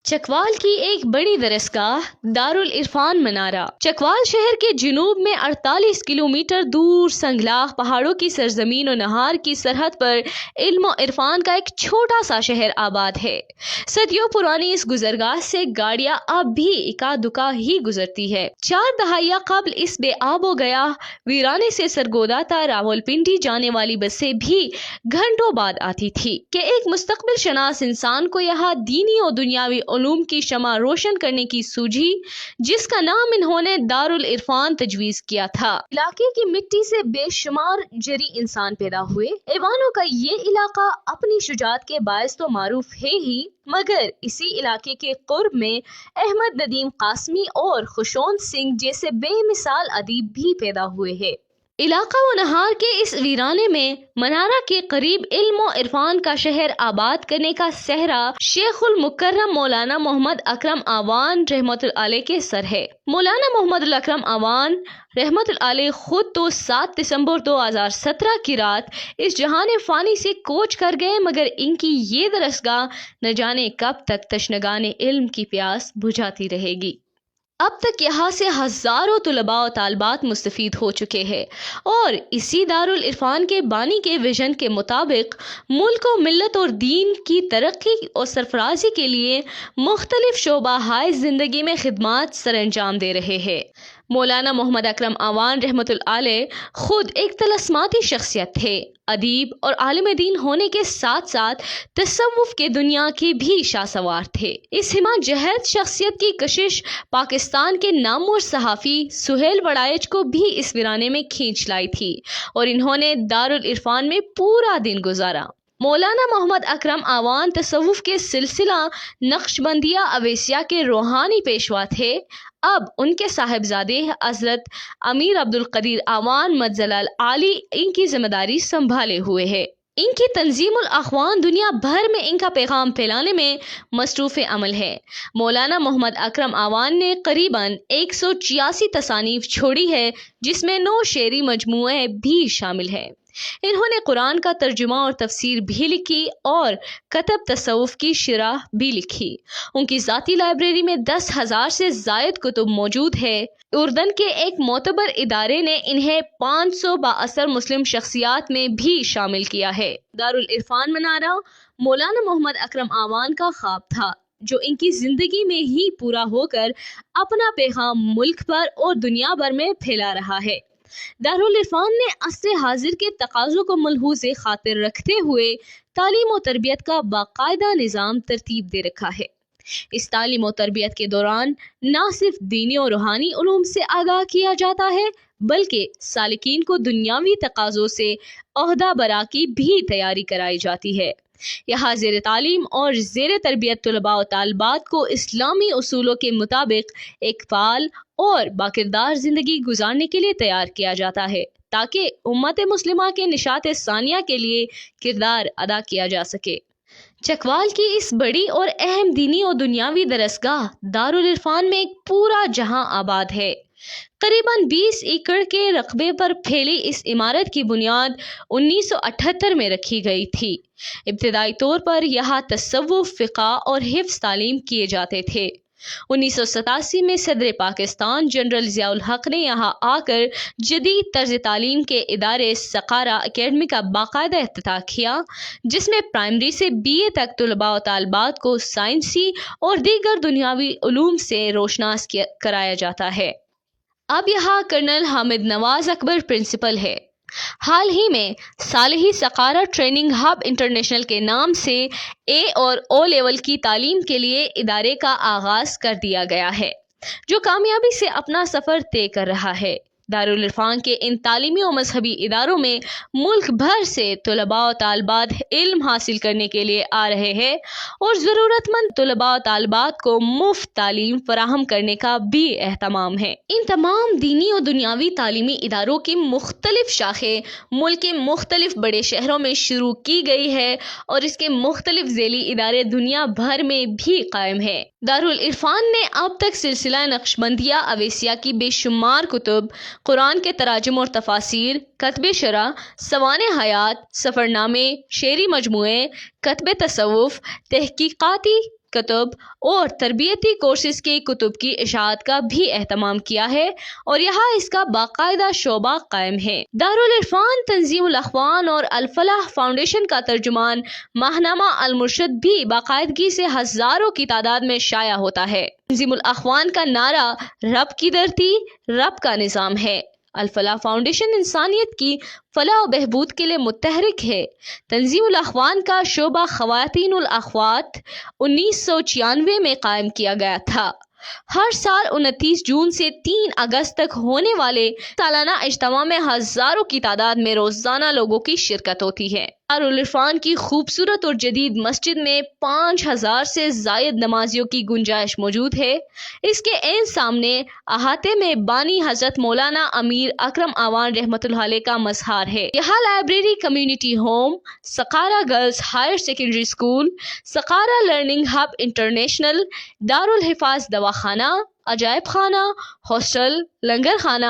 چکوال کی ایک بڑی درسگاہ دارل عرفان منارہ۔ چکوال شہر کے جنوب میں 48 کلومیٹر دور سنگلاخ پہاڑوں کی سرزمین و نہار کی سرحد پر علم و عرفان کا ایک چھوٹا سا شہر آباد ہے۔ صدیوں پرانی اس گزرگاہ سے گاڑیاں اب بھی اکا دکا ہی گزرتی ہے۔ 4 دہائیاں قبل اس بے آب و گیا ویرانے سے سرگودا تا راولپنڈی جانے والی بسیں بھی گھنٹوں بعد آتی تھی کہ ایک مستقبل شناس انسان کو یہاں دینی و دنیاوی علوم کی شمع روشن کرنے کی سوجھی، جس کا نام انہوں نے دارالعرفان تجویز کیا تھا۔ علاقے کی مٹی سے بے شمار جری انسان پیدا ہوئے۔ ایوانوں کا یہ علاقہ اپنی شجاعت کے باعث تو معروف ہے ہی، مگر اسی علاقے کے قرب میں احمد ندیم قاسمی اور خشونت سنگھ جیسے بے مثال ادیب بھی پیدا ہوئے ہیں۔ علاقہ و نہار کے اس ویرانے میں منارہ کے قریب علم و عرفان کا شہر آباد کرنے کا صحرا شیخ المکرم مولانا محمد اکرم اعوان رحمۃ اللہ علیہ کے سر ہے۔ مولانا محمد اکرم اعوان رحمۃ اللہ علیہ خود تو 7 دسمبر 2017 کی رات اس جہان فانی سے کوچ کر گئے، مگر ان کی یہ درسگاہ نہ جانے کب تک تشنگان علم کی پیاس بجھاتی رہے گی۔ اب تک یہاں سے ہزاروں طلباء و طالبات مستفید ہو چکے ہیں، اور اسی دارالعرفان کے بانی کے ویژن کے مطابق ملک و ملت اور دین کی ترقی اور سرفرازی کے لیے مختلف شعبہ ہائے زندگی میں خدمات سر انجام دے رہے ہیں۔ مولانا محمد اکرم اعوان رحمۃ اللہ علیہ خود ایک طلسماتی شخصیت تھے۔ ادیب اور عالم دین ہونے کے ساتھ ساتھ تصوف کے دنیا کے بھی شاہ سوار تھے۔ اس ہمہ جہت شخصیت کی کشش پاکستان کے نامور صحافی سہیل وڑائچ کو بھی اس ویرانے میں کھینچ لائی تھی، اور انہوں نے دارالعرفان میں پورا دن گزارا۔ مولانا محمد اکرم اعوان تصوف کے سلسلہ نقشبندیہ اویسیہ کے روحانی پیشوا تھے۔ اب ان کے صاحبزادے حضرت امیر عبدالقدیر اعوان مدظل عالی ان کی ذمہ داری سنبھالے ہوئے ہیں۔ ان کی تنظیم الاخوان دنیا بھر میں ان کا پیغام پھیلانے میں مصروف عمل ہے۔ مولانا محمد اکرم اعوان نے قریباً 186 تصانیف چھوڑی ہے، جس میں 9 شعری مجموعے بھی شامل ہیں۔ انہوں نے قرآن کا ترجمہ اور تفسیر بھی لکھی اور کتب تصوف کی شرح بھی لکھی۔ ان کی ذاتی لائبریری میں 10,000 سے زائد کتب موجود ہے۔ اردن کے ایک معتبر ادارے نے انہیں 500 بااثر مسلم شخصیات میں بھی شامل کیا ہے۔ دارالعرفان منارہ مولانا محمد اکرم اعوان کا خواب تھا، جو ان کی زندگی میں ہی پورا ہو کر اپنا پیغام ملک پر اور دنیا بھر میں پھیلا رہا ہے۔ دارالعرفان نے عصر حاضر کے تقاضوں کو ملحوظ خاطر رکھتے ہوئے تعلیم و تربیت کا باقاعدہ نظام ترتیب دے رکھا ہے۔ اس تعلیم و تربیت کے دوران نہ صرف دینی و روحانی علوم سے آگاہ کیا جاتا ہے، بلکہ سالکین کو دنیاوی تقاضوں سے عہدہ برا کی بھی تیاری کرائی جاتی ہے۔ یہاں زیر تعلیم اور زیر تربیت طلباء و طالبات کو اسلامی اصولوں کے مطابق ایک فعال اور باکردار زندگی گزارنے کے لیے تیار کیا جاتا ہے، تاکہ امت مسلمہ کے نشاط ثانیہ کے لیے کردار ادا کیا جا سکے۔ چکوال کی اس بڑی اور اہم دینی و دنیاوی درسگاہ دارالعرفان میں ایک پورا جہاں آباد ہے۔ قریباً 20 ایکڑ کے رقبے پر پھیلی اس عمارت کی بنیاد 1978 میں رکھی گئی تھی۔ ابتدائی طور پر یہاں تصوف، فقہ اور حفظ تعلیم کیے جاتے تھے۔ 1987 میں صدر پاکستان جنرل ضیاء الحق نے یہاں آ کر جدید طرز تعلیم کے ادارے سقارا اکیڈمی کا باقاعدہ افتتاح کیا، جس میں پرائمری سے BA تک طلباء و طالبات کو سائنسی اور دیگر دنیاوی علوم سے روشناس کرایا جاتا ہے۔ اب یہاں کرنل حامد نواز اکبر پرنسپل ہے۔ حال ہی میں صالحی سقارا ٹریننگ ہب انٹرنیشنل کے نام سے A اور O لیول کی تعلیم کے لیے ادارے کا آغاز کر دیا گیا ہے، جو کامیابی سے اپنا سفر طے کر رہا ہے۔ دارالعرفان کے ان تعلیمی و مذہبی اداروں میں ملک بھر سے طلباء و طالبات علم حاصل کرنے کے لیے آ رہے ہیں، اور ضرورت مند طلباء و طالبات کو مفت تعلیم فراہم کرنے کا بھی اہتمام ہے۔ ان تمام دینی و دنیاوی تعلیمی اداروں کی مختلف شاخیں ملک کے مختلف بڑے شہروں میں شروع کی گئی ہے، اور اس کے مختلف ذیلی ادارے دنیا بھر میں بھی قائم ہیں۔ دارالعرفان نے اب تک سلسلہ نقشبندیہ اویسیہ کی بے شمار کتب، قرآن کے تراجم اور تفاسیر، کتب شرح، سوانح حیات، سفرنامے، شعری مجموعے، کتب تصوف، تحقیقاتی کتب اور تربیتی کورسز کے کتب کی اشاعت کا بھی اہتمام کیا ہے اور یہاں اس کا باقاعدہ شعبہ قائم ہے۔ دارالعرفان تنظیم الاخوان اور الفلاح فاؤنڈیشن کا ترجمان ماہنامہ المرشد بھی باقاعدگی سے ہزاروں کی تعداد میں شائع ہوتا ہے۔ تنظیم الاخوان کا نعرہ رب کی دھرتی، رب کا نظام ہے۔ الفلاح فاؤنڈیشن انسانیت کی فلاح و بہبود کے لیے متحرک ہے۔ تنظیم الاخوان کا شعبہ خواتین الاخوات 1996 میں قائم کیا گیا تھا۔ ہر سال 29 جون سے 3 اگست تک ہونے والے سالانہ اجتماع میں ہزاروں کی تعداد میں روزانہ لوگوں کی شرکت ہوتی ہے۔ دارالعرفان کی خوبصورت اور جدید مسجد میں 5000 سے زائد نمازیوں کی گنجائش موجود ہے۔ اس کے عین سامنے احاطے میں بانی حضرت مولانا امیر اکرم آوان رحمۃ اللہ علیہ کا مزار ہے۔ یہاں library, community home, Saqara girls higher secondary school, Saqara learning hub international, دارالحفاظ دواخانہ، عجائب خانہ، ہاسٹل، لنگر خانہ،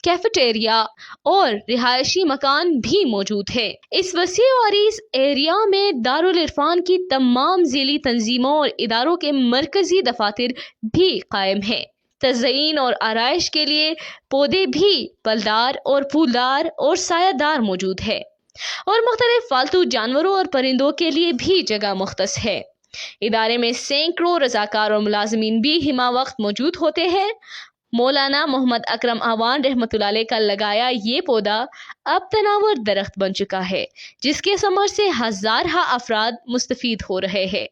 کیفیٹیریا اور رہائشی مکان بھی موجود ہے۔ اس وسیع و عریض ایریا میں دارالعرفان کی تمام ذیلی تنظیموں اور اداروں کے مرکزی دفاتر بھی قائم ہیں۔ تزئین اور آرائش کے لیے پودے بھی پلدار اور پھولدار اور سایہ دار موجود ہے اور مختلف پالتو جانوروں اور پرندوں کے لیے بھی جگہ مختص ہے۔ ادارے میں سینکڑوں رضاکار اور ملازمین بھی ہمہ وقت موجود ہوتے ہیں۔ مولانا محمد اکرم آوان رحمۃ اللہ علیہ کا لگایا یہ پودا اب تناور درخت بن چکا ہے، جس کے ثمر سے ہزارہ افراد مستفید ہو رہے ہیں۔